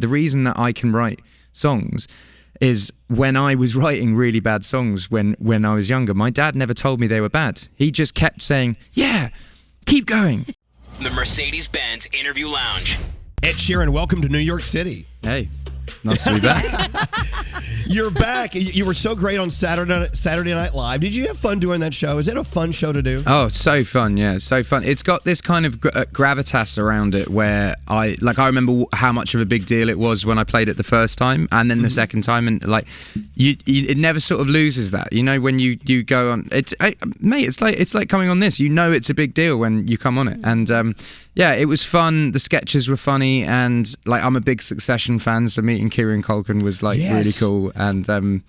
the reason that I can write songs is when I was writing really bad songs when I was younger, my dad never told me they were bad. He just kept saying, yeah, keep going. The Mercedes-Benz Interview Lounge. Ed Sheeran, welcome to New York City. Hey, nice to be back. You're back. You were so great on Saturday Night Live. Did you have fun doing that show? Is it a fun show to do? Oh, so fun, yeah, so fun. It's got this kind of gravitas around it where I remember how much of a big deal it was when I played it the first time and then the second time, and like it never sort of loses that. You know, when you go on, it's like coming on this. You know, it's a big deal when you come on it, and yeah, it was fun. The sketches were funny, and like I'm a big Succession fan, so meeting Kieran Culkin was like really cool. And I'm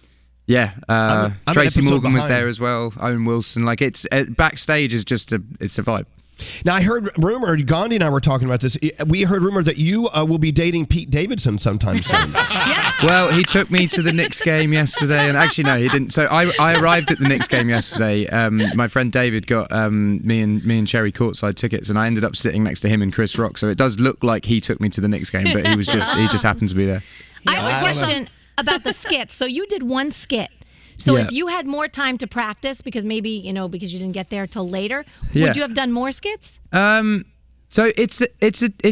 Tracy Morgan was there as well. Owen Wilson, like it's backstage is just it's a vibe. Now I heard rumor. Gandhi and I were talking about this. We heard rumor that you will be dating Pete Davidson sometime soon. Well, he took me to the Knicks game yesterday, and actually no, he didn't. So I arrived at the Knicks game yesterday. My friend David got me and Cherry courtside tickets, and I ended up sitting next to him and Chris Rock. So it does look like he took me to the Knicks game, but he just happened to be there. I have a question about the skits. So you did one skit. So if you had more time to practice, because maybe, because you didn't get there till later, would you have done more skits? So it's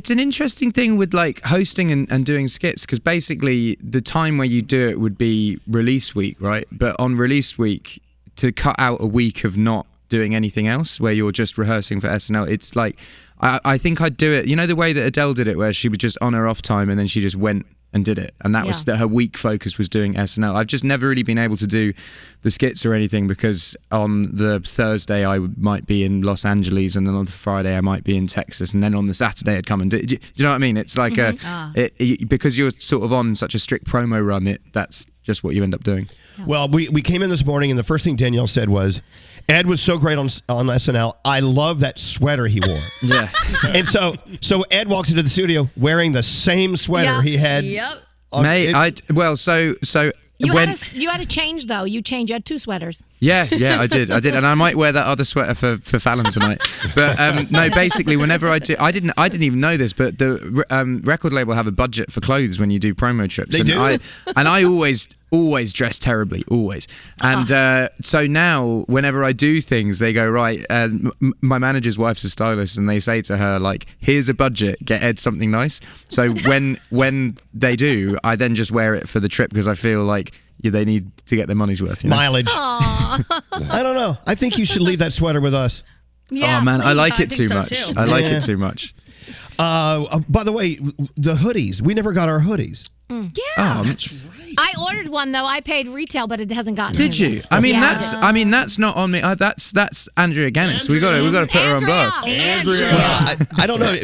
an interesting thing with like hosting and doing skits, because basically the time where you do it would be release week, right? But on release week, to cut out a week of not doing anything else where you're just rehearsing for SNL, it's like I think I'd do it, the way that Adele did it, where she was just on her off time and then she just went and did it, and that was her week focus was doing SNL. I've just never really been able to do the skits or anything, because on the Thursday I might be in Los Angeles, and then on the Friday I might be in Texas, and then on the Saturday I'd come and do you know what I mean? It's like because you're sort of on such a strict promo run, that's just what you end up doing. Well, we came in this morning, and the first thing Danielle said was, Ed was so great on SNL. I love that sweater he wore. Yeah. And so Ed walks into the studio wearing the same sweater he had. Yep. Mate, You had to change, though. You had 2 sweaters. Yeah, I did, and I might wear that other sweater for Fallon tonight. But no, basically, whenever I do, I didn't even know this, but the record label have a budget for clothes when you do promo trips. They do, and I always dress terribly, always. And so now, whenever I do things, they go, right, my manager's wife's a stylist, and they say to her, like, here's a budget, get Ed something nice. So when they do, I then just wear it for the trip, because I feel like they need to get their money's worth. Mileage. I don't know. I think you should leave that sweater with us. Yeah, oh, man, I like it too so much. Too. I like it too much. By the way, the hoodies. We never got our hoodies. Yeah. Oh, that's right. I ordered one, though. I paid retail, but it hasn't gotten Did here you? yet. I mean, that's not on me. That's Andrea Gannis. We got to put her on blast. Andrea. Well, I don't know.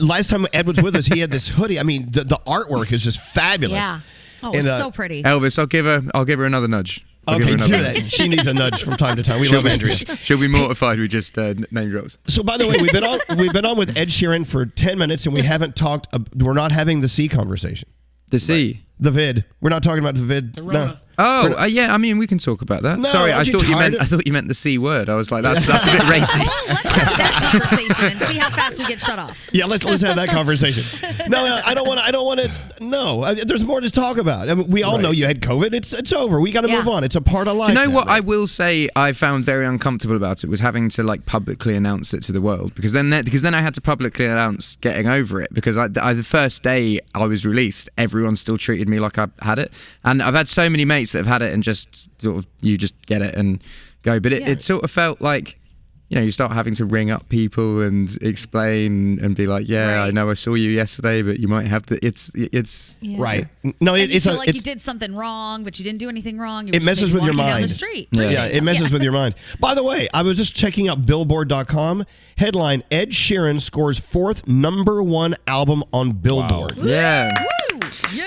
Last time Ed was with us, he had this hoodie. I mean, the artwork is just fabulous. Yeah. Oh, it's so pretty. Elvis, I'll give her another nudge. Okay, do that. She needs a nudge from time to time. We love Andrea. She'll be mortified we just name drops. So, by the way, we've been on with Ed Sheeran for 10 minutes, and we haven't talked. We're not having the C conversation. The C. Right. The vid. We're not talking about the vid. No. Oh, yeah. I mean, we can talk about that. No, Sorry, I thought you meant the C word. I was like, that's a bit racy. Let's have that conversation and see how fast we get shut off. Yeah, let's have that conversation. No, I don't want to. No, there's more to talk about. I mean, we all know you had COVID. It's over. We got to move on. It's a part of life. Do you know what I will say? I found very uncomfortable about it was having to like publicly announce it to the world, because then I had to publicly announce getting over it, because the first day I was released, everyone still treated me like I had it, and I've had so many mates that have had it and just sort of you just get it and go, but it sort of felt like you start having to ring up people and explain and be like, I know I saw you yesterday, but you might have it's right. No, you feel like you did something wrong, but you didn't do anything wrong. It messes with your mind. Down the street. Yeah, it messes with your mind. By the way, I was just checking out Billboard.com. Headline: Ed Sheeran scores 4th #1 album on Billboard. Wow. Yeah.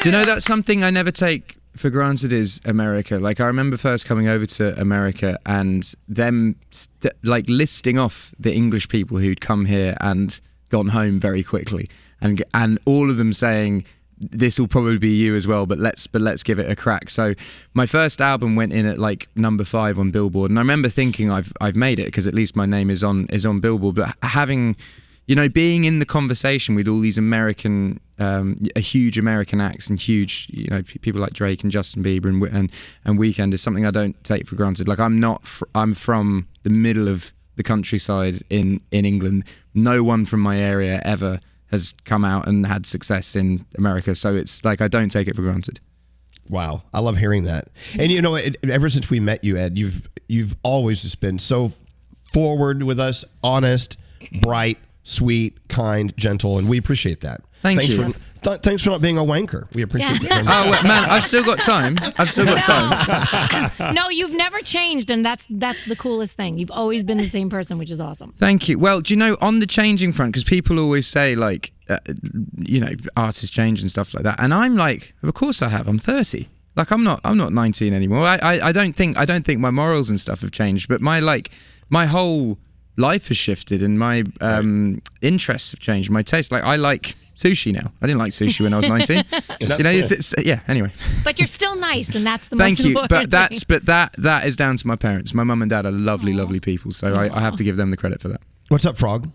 Do you know that's something I never take for granted is America. Like, I remember first coming over to America and them listing off the English people who'd come here and gone home very quickly, and all of them saying, this will probably be you as well, but let's give it a crack. So my first album went in at like #5 on Billboard, and I remember thinking I've made it, because at least my name is on Billboard. But having being in the conversation with all these American, a huge American acts and huge, people like Drake and Justin Bieber and Weeknd is something I don't take for granted. Like I'm from the middle of the countryside in England. No one from my area ever has come out and had success in America. So it's like I don't take it for granted. Wow, I love hearing that. And ever since we met you, Ed, you've always just been so forward with us, honest, bright, sweet, kind, gentle, and we appreciate that. Thanks you. Thanks for not being a wanker. We appreciate that. Oh, man, I've still got time. No, you've never changed, and that's the coolest thing. You've always been the same person, which is awesome. Thank you. Well, do you know, on the changing front, because people always say, like, artists change and stuff like that, and I'm like, of course I have. I'm 30. Like, I'm not 19 anymore. I don't think my morals and stuff have changed, but my whole life has shifted, and my interests have changed. My taste, like, I like sushi now. I didn't like sushi when I was 19. Anyway. But you're still nice, and that's the Thank most you. important But that is down to my parents. My mum and dad are lovely people, so I have to give them the credit for that. What's up, Frog?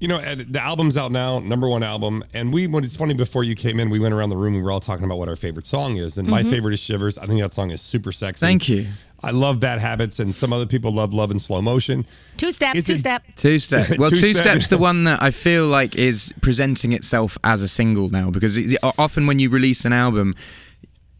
Ed, the album's out now, #1 album, and when it's funny, before you came in, we went around the room and we were all talking about what our favorite song is, and my favorite is Shivers. I think that song is super sexy. Thank you. I love Bad Habits, and some other people love Love in Slow Motion. Two-step. Well, Two-Step's the one that I feel like is presenting itself as a single now, because often when you release an album,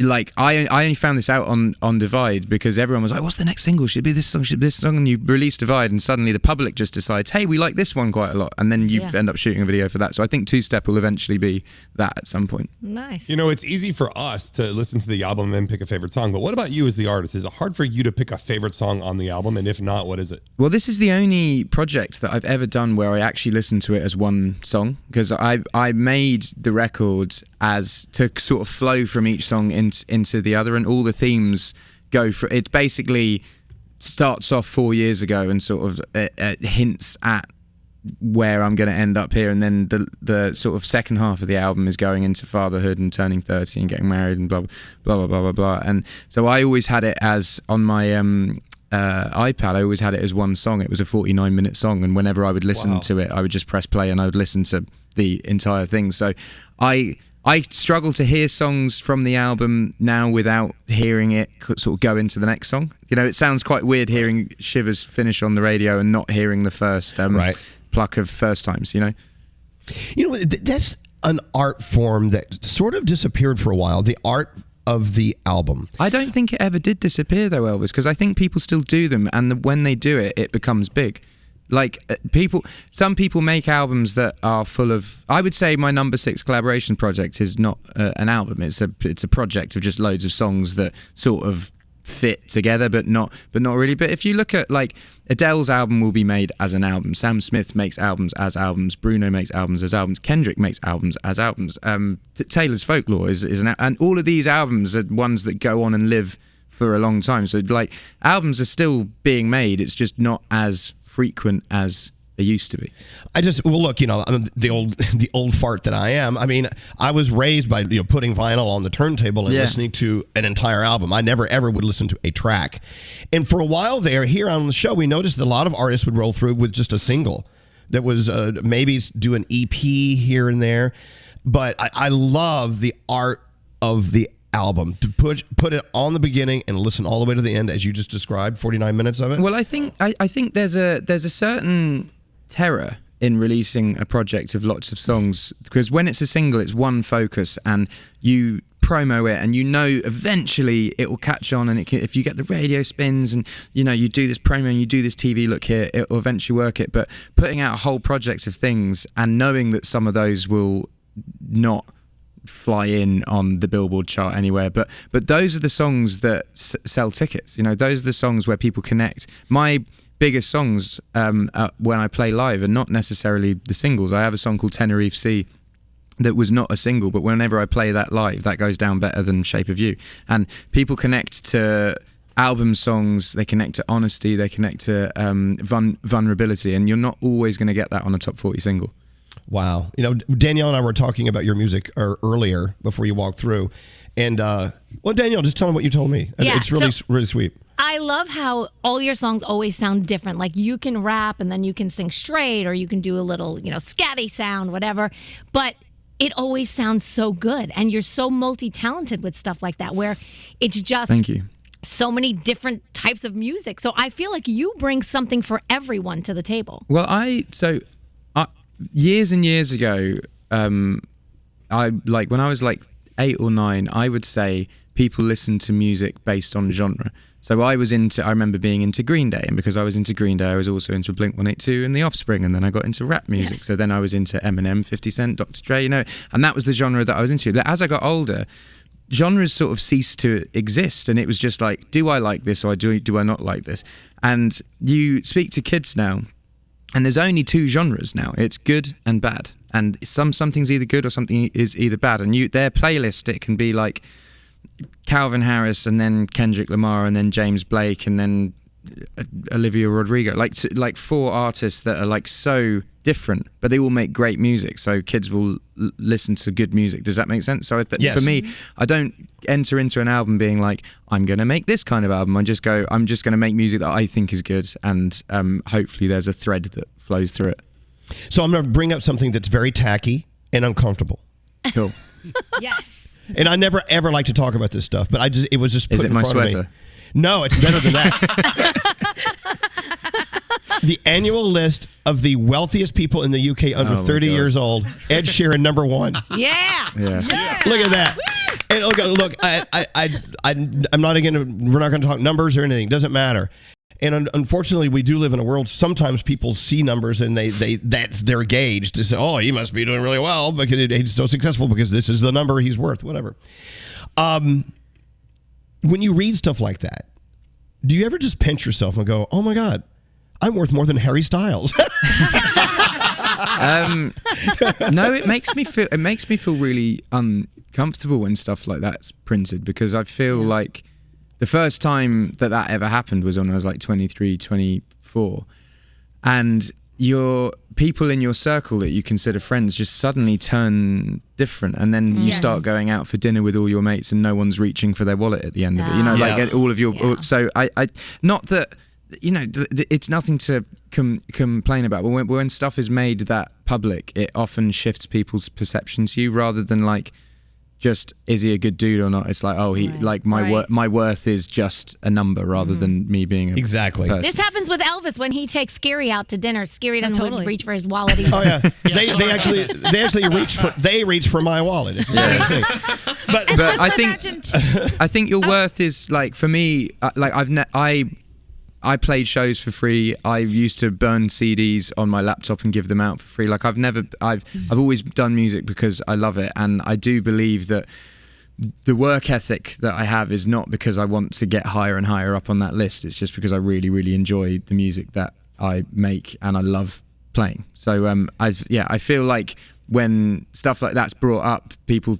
like I only found this out on Divide, because everyone was like, what's the next single? Should it be this song, and you release Divide, and suddenly the public just decides, hey, we like this one quite a lot, and then you end up shooting a video for that. So I think Two-Step will eventually be that at some point. Nice. It's easy for us to listen to the album and pick a favorite song, but what about you as the artist? Is it hard for you to pick a favorite song on the album, and if not, what is it? Well, this is the only project that I've ever done where I actually listen to it as one song, because I made the record as to sort of flow from each song into the other, and all the themes go for it. Basically starts off 4 years ago and sort of hints at where I'm going to end up here, and then the sort of second half of the album is going into fatherhood and turning 30 and getting married and blah blah blah blah blah blah. And so I always had it as on my iPad. I always had it as one song. It was a 49-minute song, and whenever I would listen to it, I would just press play and I would listen to the entire thing. So I struggle to hear songs from the album now without hearing it sort of go into the next song. It sounds quite weird hearing Shivers finish on the radio and not hearing the first pluck of first times, That's an art form that sort of disappeared for a while, the art of the album. I don't think it ever did disappear, though, Elvis, because I think people still do them, and when they do it, it becomes big. Like some people make albums that are full of. I would say my #6 collaboration project is not an album. It's a project of just loads of songs that sort of fit together, but not really. But if you look at like Adele's album will be made as an album. Sam Smith makes albums as albums. Bruno makes albums as albums. Kendrick makes albums as albums. Taylor's Folklore is and all of these albums are ones that go on and live for a long time. So like albums are still being made. It's just not as frequent as they used to be. I'm the old fart that I am. I mean, I was raised by putting vinyl on the turntable and listening to an entire album. I never ever would listen to a track. And for a while there, here on the show, we noticed that a lot of artists would roll through with just a single that was maybe do an EP here and there. But I love the art of the album, to put it on the beginning and listen all the way to the end, as you just described, 49 minutes of it. Well, I think there's a certain terror in releasing a project of lots of songs, because when it's a single, it's one focus, and you promo it, and eventually it will catch on, and if you get the radio spins, and you do this promo and you do this TV look here, it will eventually work it. But putting out a whole project of things and knowing that some of those will not fly in on the Billboard chart anywhere, but those are the songs that sell tickets. Those are the songs where people connect. My biggest songs when I play live are not necessarily the singles. I have a song called Tenerife Sea that was not a single, but whenever I play that live, that goes down better than Shape of You. And people connect to album songs, they connect to honesty, they connect to vulnerability, and you're not always going to get that on a top 40 single. Wow. Danielle and I were talking about your music earlier before you walked through, And well, Danielle, just tell them what you told me. Yeah, It's really really sweet. I love how all your songs always sound different. Like you can rap and then you can sing straight, or you can do a little, scatty sound, whatever. But it always sounds so good. And you're so multi-talented with stuff like that, where it's just Thank you. so many different types of music. So I feel like you bring something for everyone to the table. Well, years and years ago, when I was like 8 or 9, I would say people listen to music based on genre. So I remember being into Green Day, and because I was into Green Day, I was also into Blink-182 and The Offspring, and then I got into rap music. Yes. So then I was into Eminem, 50 Cent, Dr. Dre, and that was the genre that I was into. But as I got older, genres sort of ceased to exist, and it was just like, do I like this or do I not like this? And you speak to kids now, and there's only 2 genres now. It's good and bad, and something's either good or something is either bad. And their playlist, it can be like Calvin Harris and then Kendrick Lamar and then James Blake and then Olivia Rodrigo, like 4 artists that are like so different, but they all make great music, so kids will listen to good music. Does that make sense? So yes. For me, I don't enter into an album being like, I'm going to make this kind of album. I'm just going to make music that I think is good, and hopefully there's a thread that flows through it. So I'm going to bring up something that's very tacky and uncomfortable. Cool. Yes. And I never ever like to talk about this stuff, but it was just put Is it in my front of sweater? me. No, it's better than that. The annual list of the wealthiest people in the UK under 30 years old. Ed Sheeran, number 1. Yeah. Look at that. And look, I'm not we're not going to talk numbers or anything. Doesn't matter. And unfortunately, we do live in a world. Sometimes people see numbers and that's their gauge to say, oh, he must be doing really well because he's so successful because this is the number he's worth, whatever. When you read stuff like that, do you ever just pinch yourself and go, oh my God, I'm worth more than Harry Styles? No, it makes me feel really uncomfortable when stuff like that's printed, because I feel like the first time that ever happened was when I was like 23, 24, and your people in your circle that you consider friends just suddenly turn different, and then you start going out for dinner with all your mates and no one's reaching for their wallet at the end of it, like all of your so I not that it's nothing to complain about, but when stuff is made that public, it often shifts people's perception to you rather than like just, is he a good dude or not? It's like, oh, my worth is just a number rather than me being a person. This happens with Elvis when he takes Scary out to dinner. Scary doesn't reach for his wallet either. Oh yeah, they actually reach for my wallet. It's the same thing. But I think your worth is like, for me, like I played shows for free. I used to burn CDs on my laptop and give them out for free. Like I've always done music because I love it, and I do believe that the work ethic that I have is not because I want to get higher and higher up on that list. It's just because I really, really enjoy the music that I make and I love playing. So I feel like when stuff like that's brought up, people,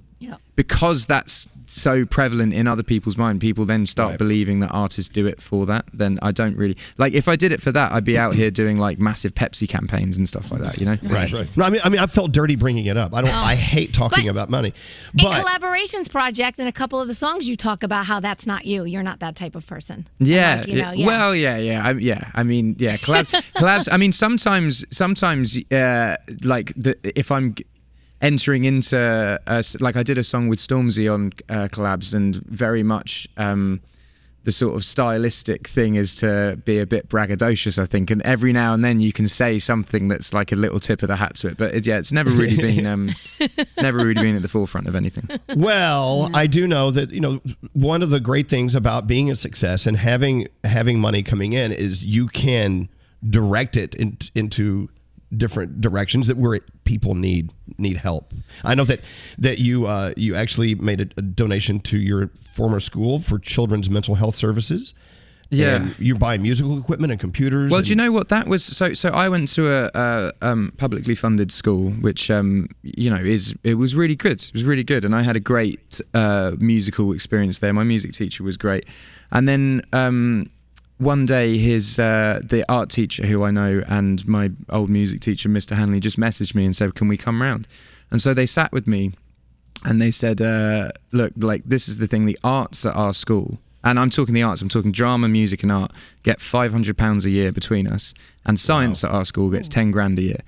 because that's so prevalent in other people's mind, people then start believing that artists do it for that. Then I don't really like, if I did it for that, I'd be out here doing like massive Pepsi campaigns and stuff like that, Right. No, I mean I felt dirty bringing it up. I hate talking about money. But in Collaborations Project, and a couple of the songs you talk about how that's not you. You're not that type of person. Yeah. Well, I mean, collabs. I mean, sometimes, like if I'm entering into like I did a song with Stormzy on collabs, and very much the sort of stylistic thing is to be a bit braggadocious, I think, and every now and then you can say something that's like a little tip of the hat to it, but it's never really been at the forefront of anything. Well, I do know that one of the great things about being a success and having money coming in is you can direct it into different directions where people need help. I know that you actually made a donation to your former school for children's mental health services. Yeah, and you're buying musical equipment and computers. Well, do you know what that was? So I went to a publicly funded school, which it was really good. It was really good, and I had a great musical experience there. My music teacher was great, and then one day the art teacher who I know and my old music teacher, Mr. Hanley, just messaged me and said, can we come round? And so they sat with me and they said, look, like this is the thing, the arts at our school, and I'm talking the arts, I'm talking drama, music and art, get £500 a year between us, and science at our school gets 10 grand a year.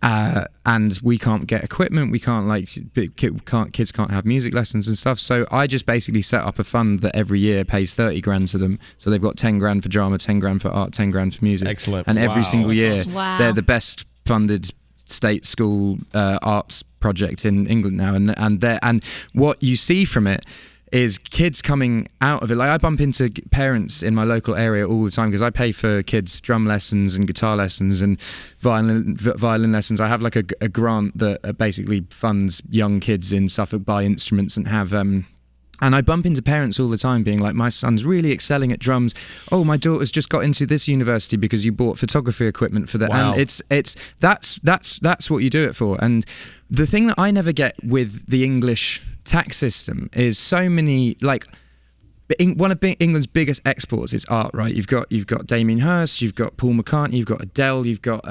And we can't get equipment, we can't kids can't have music lessons and stuff. So I just basically set up a fund that every year pays 30 grand to them. So they've got 10 grand for drama, 10 grand for art, 10 grand for music. Excellent. And every single year, Wow. they're the best funded state school arts project in England now. And what you see from it is kids coming out of it. Like I bump into parents in my local area all the time because I pay for kids drum lessons and guitar lessons and violin lessons. I have like a grant that basically funds young kids in Suffolk buy instruments and have and I bump into parents all the time being like, my son's really excelling at drums. Oh, my daughter's just got into this university because you bought photography equipment for that. Wow. And that's what you do it for. And the thing that I never get with the English tax system is so many, like, one of England's biggest exports is art, right? You've got Damien Hirst, you've got Paul McCartney, you've got Adele, you've got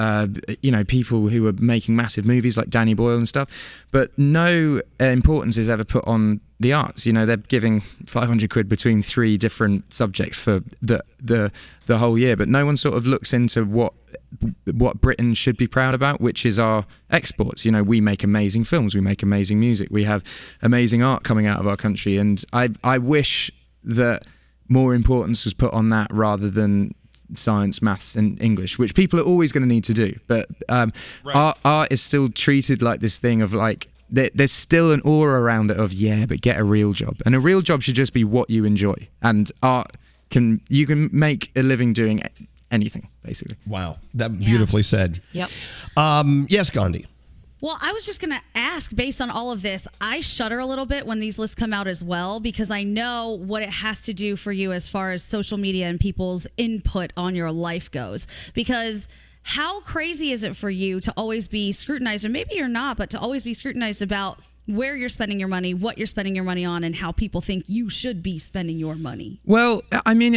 people who are making massive movies like Danny Boyle and stuff, but no importance is ever put on the arts. They're giving 500 quid between 3 different subjects for the whole year, but no one sort of looks into what Britain should be proud about, which is our exports. We make amazing films, we make amazing music, we have amazing art coming out of our country, and I wish that more importance was put on that rather than science, maths and English, which people are always going to need to do. But art is still treated like this thing of like, there's still an aura around it of, but get a real job. And a real job should just be what you enjoy. And art, you can make a living doing anything, basically. Wow. That beautifully said. Yep. Yes, Gandhi. Well, I was just going to ask, based on all of this, I shudder a little bit when these lists come out as well, because I know what it has to do for you as far as social media and people's input on your life goes. Because how crazy is it for you to always be scrutinized, or maybe you're not, but to always be scrutinized about where you're spending your money, what you're spending your money on, and how people think you should be spending your money? Well, I mean,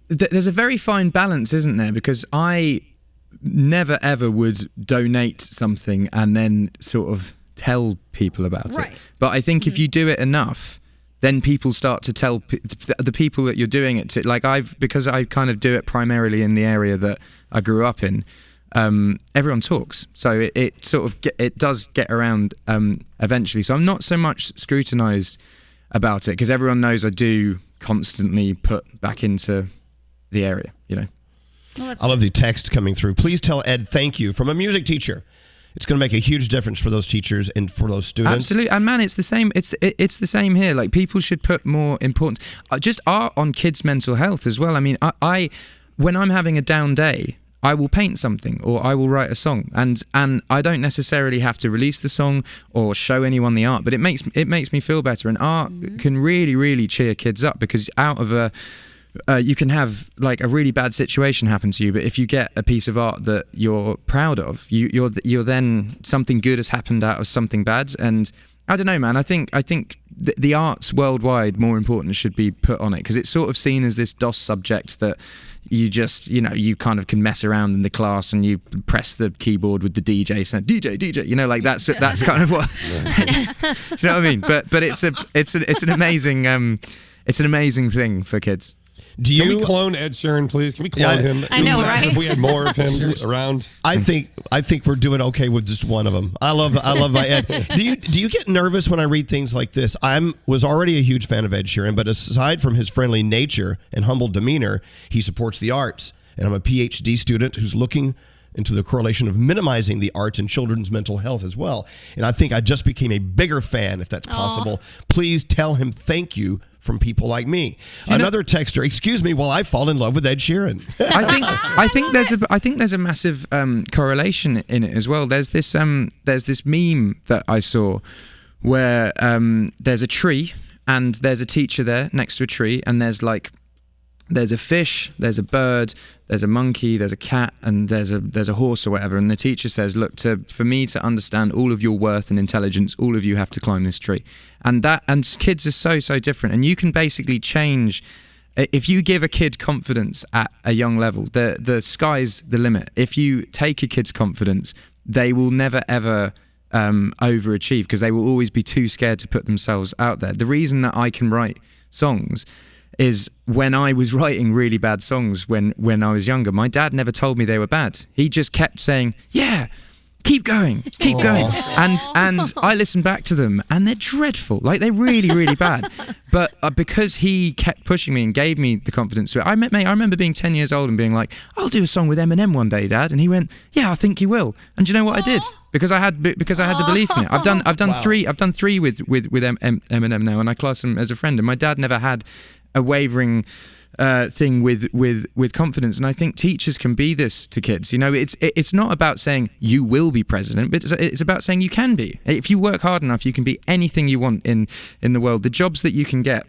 there's a very fine balance, isn't there? Because I never ever would donate something and then sort of tell people about it. But I think if you do it enough, then people start to tell the people that you're doing it to. Like because I kind of do it primarily in the area that I grew up in. Everyone talks, so it sort of it does get around eventually. So I'm not so much scrutinized about it because everyone knows I do constantly put back into the area. I love the text coming through. Please tell Ed thank you from a music teacher. It's going to make a huge difference for those teachers and for those students. Absolutely, and man, it's the same. It's the same here. Like people should put more importance, just art on kids' mental health as well. I mean, I when I'm having a down day, I will paint something or I will write a song, and I don't necessarily have to release the song or show anyone the art, but it makes me feel better. And art can really, really cheer kids up, because out of you can have like a really bad situation happen to you, but if you get a piece of art that you're proud of, you're then something good has happened out of something bad. And I don't know, man. I think the arts worldwide, more important, should be put on it, because it's sort of seen as this DOS subject that you just you kind of can mess around in the class and you press the keyboard with the DJ saying DJ, like that's kind of what you know what I mean. But it's an amazing thing for kids. Can we clone Ed Sheeran, please? Can we clone him? I know, right? If we had more of him around. I think we're doing okay with just one of them. I love my Ed. Do you get nervous when I read things like this? Was already a huge fan of Ed Sheeran, but aside from his friendly nature and humble demeanor, he supports the arts. And I'm a PhD student who's looking into the correlation of minimizing the arts and children's mental health as well. And I think I just became a bigger fan, if that's possible. Please tell him thank you from people like me. Another texter, excuse me while I fall in love with Ed Sheeran. I think there's a massive correlation in it as well. There's this meme that I saw where there's a tree and there's a teacher there next to a tree, and there's a fish, there's a bird, there's a monkey, there's a cat, and there's a horse or whatever. And the teacher says, look, for me to understand all of your worth and intelligence, all of you have to climb this tree. And kids are so different. And you can basically change, if you give a kid confidence at a young level, the sky's the limit. If you take a kid's confidence, they will never ever overachieve because they will always be too scared to put themselves out there. The reason that I can write songs is when I was writing really bad songs when I was younger, my dad never told me they were bad. He just kept saying, yeah, keep going. And I listened back to them and they're dreadful. Like, they're really, really bad. But because he kept pushing me and gave me the confidence to it, I remember being 10 years old and being like, I'll do a song with Eminem one day, Dad. And he went, yeah, I think you will. And do you know what I did? Because I had the belief in it. I've done three with Eminem now, and I class him as a friend. And my dad never had a wavering thing with confidence, and I think teachers can be this to kids. You know, it's not about saying you will be president, but it's about saying you can be. If you work hard enough, you can be anything you want in the world. The jobs that you can get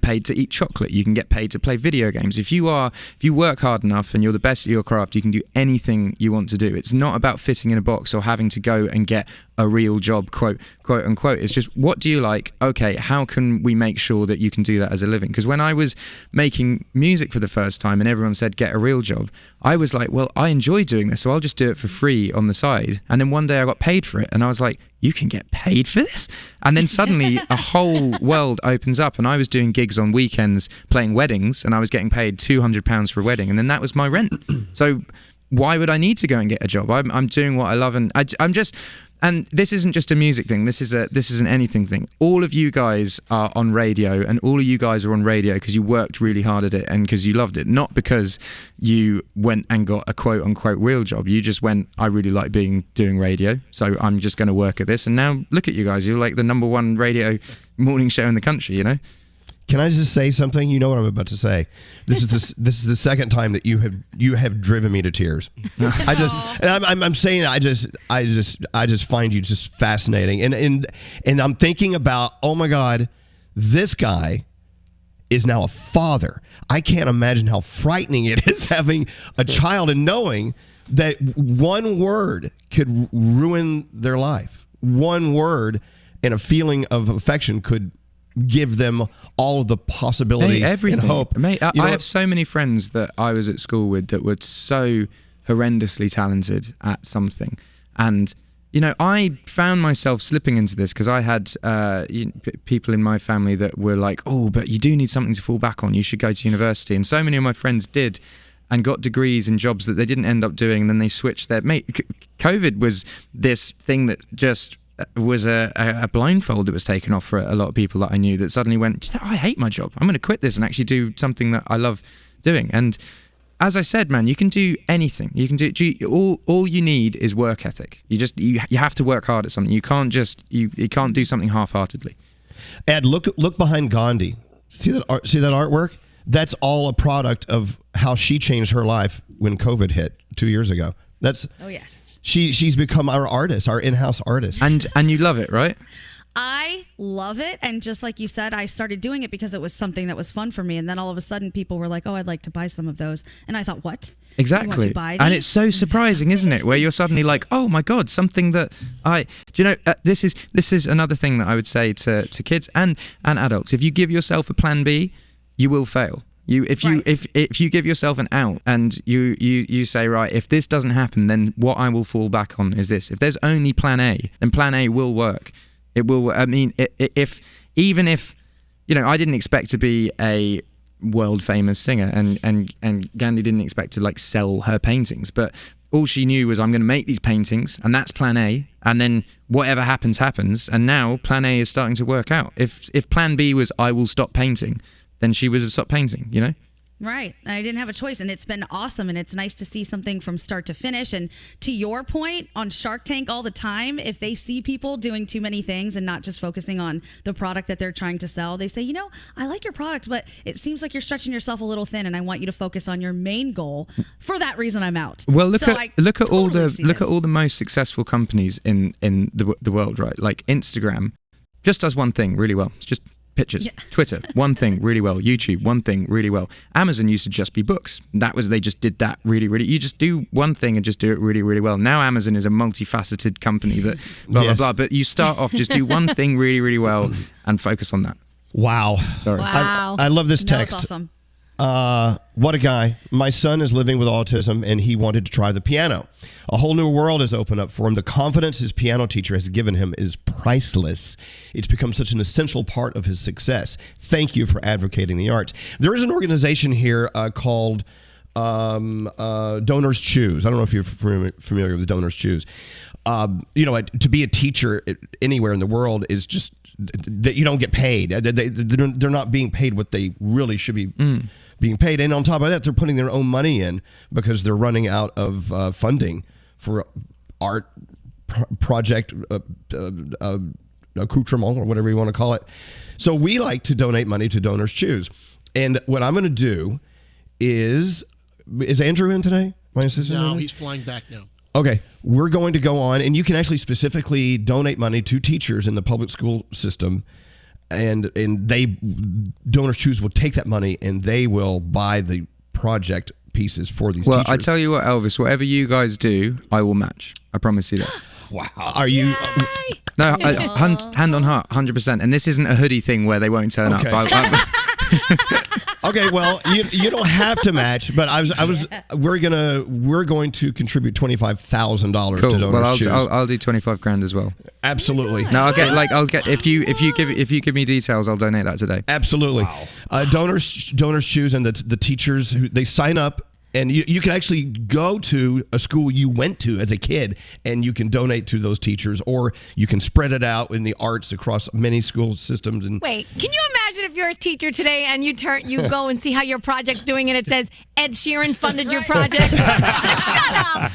paid to eat chocolate. You can get paid to play video games. If you work hard enough and you're the best at your craft, you can do anything you want to do. It's not about fitting in a box or having to go and get a real job, quote unquote. It's just, what do you like? Okay, how can we make sure that you can do that as a living? Because when I was making music for the first time and everyone said get a real job, I was like, well, I enjoy doing this, so I'll just do it for free on the side. And then one day I got paid for it, and I was like, you can get paid for this? And then suddenly a whole world opens up, and I was doing gigs on weekends playing weddings, and I was getting paid £200 for a wedding, and then that was my rent. So why would I need to go and get a job? I'm doing what I love, and I'm just... And this isn't just a music thing. This is an anything thing. All of you guys are on radio, and all of you guys are on radio because you worked really hard at it and because you loved it, not because you went and got a quote unquote real job. You just went, I really like doing radio, so I'm just going to work at this. And now look at you guys. You're like the #1 radio morning show in the country. You know. Can I just say something? You know what I'm about to say. This is the second time that you have driven me to tears. I'm saying that I just find you just fascinating, and I'm thinking about, oh my God, this guy is now a father. I can't imagine how frightening it is having a child and knowing that one word could ruin their life. One word and a feeling of affection could give them all of the possibility everything. And hope. Mate, I have so many friends that I was at school with that were so horrendously talented at something. And, you know, I found myself slipping into this because I had people in my family that were like, oh, but you do need something to fall back on. You should go to university. And so many of my friends did and got degrees in jobs that they didn't end up doing. And then they switched their... Mate, COVID was this thing that just... was a blindfold that was taken off for a lot of people that I knew that suddenly went, you know, I hate my job. I'm going to quit this and actually do something that I love doing. And as I said, man, you can do anything. You can do all you need is work ethic. You have to work hard at something. You can't just you can't do something half-heartedly. Ed, look behind Gandhi. See that artwork? That's all a product of how she changed her life when COVID hit 2 years ago. Oh yes. She's become our artist, our in-house artist. And you love it, right? I love it. And just like you said, I started doing it because it was something that was fun for me. And then all of a sudden people were like, oh, I'd like to buy some of those. And I thought, what? Exactly. You want to buy these? And it's so surprising, isn't it? Where you're suddenly like, oh my God, something that do you know, this is another thing that I would say to kids and adults. If you give yourself a plan B, you will fail. If you give yourself an out and you say, right, if this doesn't happen, then what I will fall back on is this. If there's only plan A, then plan A will work. It will. I mean, if you know, I didn't expect to be a world famous singer, and Gandhi didn't expect to like sell her paintings, but all she knew was I'm going to make these paintings, and that's plan A, and then whatever happens happens. And now plan A is starting to work out. If plan B was I will stop painting, then she would have stopped painting, you know? Right. I didn't have a choice, and it's been awesome, and it's nice to see something from start to finish. And to your point, on Shark Tank all the time, if they see people doing too many things and not just focusing on the product that they're trying to sell, they say, you know, I like your product, but it seems like you're stretching yourself a little thin, and I want you to focus on your main goal. For that reason, I'm out. Well, look at all the most successful companies in the world, right? Like Instagram just does one thing really well. It's just pictures. Yeah. Twitter, one thing really well. YouTube, one thing really well. Amazon used to just be books. They just did that really, really. You just do one thing and just do it really, really well. Now Amazon is a multifaceted company that blah, blah, blah. But you start off, just do one thing really, really well and focus on that. Wow. Sorry. Wow. I love this text. That's awesome. What a guy. My son is living with autism and he wanted to try the piano. A whole new world has opened up for him. The confidence his piano teacher has given him is priceless. It's become such an essential part of his success. Thank you for advocating the arts. There is an organization here called Donors Choose. I don't know if you're familiar with Donors Choose. To be a teacher anywhere in the world is just that you don't get paid. They're not being paid what they really should be being paid. And on top of that, they're putting their own money in because they're running out of funding for art project accoutrement or whatever you want to call it. So we like to donate money to Donors Choose. And what I'm going to do is Andrew in today? My assistant? No, he's flying back now. Okay, we're going to go on, and you can actually specifically donate money to teachers in the public school system, and Donors Choose will take that money and they will buy the project pieces for these teachers. Well, I tell you what, Elvis, whatever you guys do, I will match. I promise you that. Wow. Are you... No, hand on heart, 100%. And this isn't a hoodie thing where they won't turn up. Okay, well, you don't have to match, but we're going to contribute $25,000 to Donors Choose. I'll do 25 grand as well. Absolutely. No, I'll get if you give me details, I'll donate that today. Absolutely. Wow. Donors Choose, and the teachers they sign up. And you can actually go to a school you went to as a kid, and you can donate to those teachers, or you can spread it out in the arts across many school systems. And wait, can you imagine if you're a teacher today and you go and see how your project's doing, and it says Ed Sheeran funded your project? Shut up!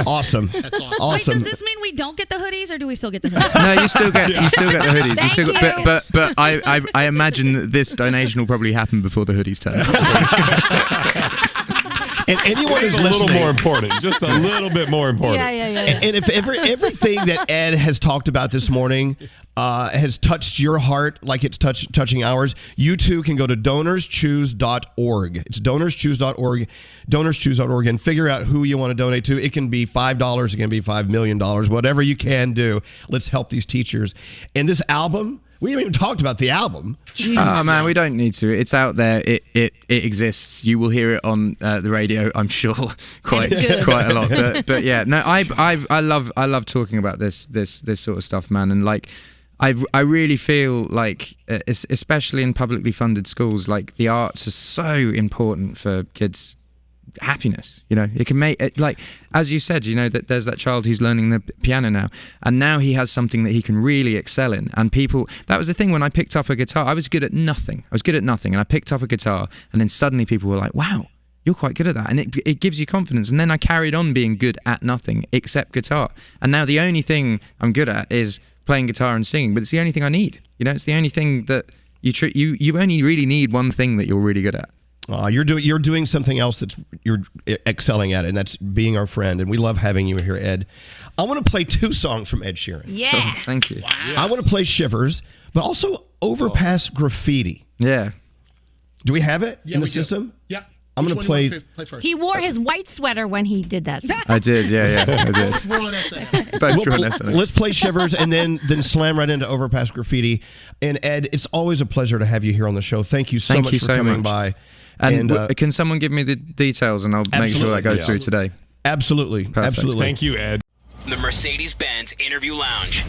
Awesome. That's awesome. Wait, does this mean we don't get the hoodies, or do we still get the hoodies? No, you still get the hoodies. But I imagine that this donation will probably happen before the hoodies turn up. And anyone who's a little listening, more important, just a little bit more important. Yeah. And if everything that Ed has talked about this morning has touched your heart like it's touching ours, you too can go to donorschoose.org. It's donorschoose.org, donorschoose.org, and figure out who you want to donate to. It can be $5, it can be $5 million, whatever you can do. Let's help these teachers. And this album, we haven't even talked about the album. Jeez. Oh man, we don't need to. It's out there. It exists. You will hear it on the radio, I'm sure, quite a lot. But yeah, no, I love talking about this sort of stuff, man. And like, I really feel like, especially in publicly funded schools, like the arts are so important for kids' happiness. It can make it, like, as you said, that there's that child who's learning the piano now, and now he has something that he can really excel in. And that was the thing when I picked up a guitar. I was good at nothing, and I picked up a guitar, and then suddenly people were like, wow, you're quite good at that, and it gives you confidence. And then I carried on being good at nothing except guitar, and now the only thing I'm good at is playing guitar and singing. But it's the only thing I need. It's the only thing that you only really need one thing that you're really good at. You're doing something else that you're excelling at, and that's being our friend. And we love having you here, Ed. I want to play 2 songs from Ed Sheeran. Yeah. Thank you. Wow. I want to play Shivers, but also Overpass Graffiti. Yeah. Do we have it in the we system? do. Yeah. I'm going to play first. He wore his white sweater when he did that song. I did, yeah, I did. Both were on SNL. Both were on SNL. Let's play Shivers and then slam right into Overpass Graffiti. And Ed, it's always a pleasure to have you here on the show. Thank you so much for coming by. And can someone give me the details, and I'll make sure that goes through today. Absolutely. Perfect. Absolutely. Thank you, Ed. The Mercedes-Benz Interview Lounge.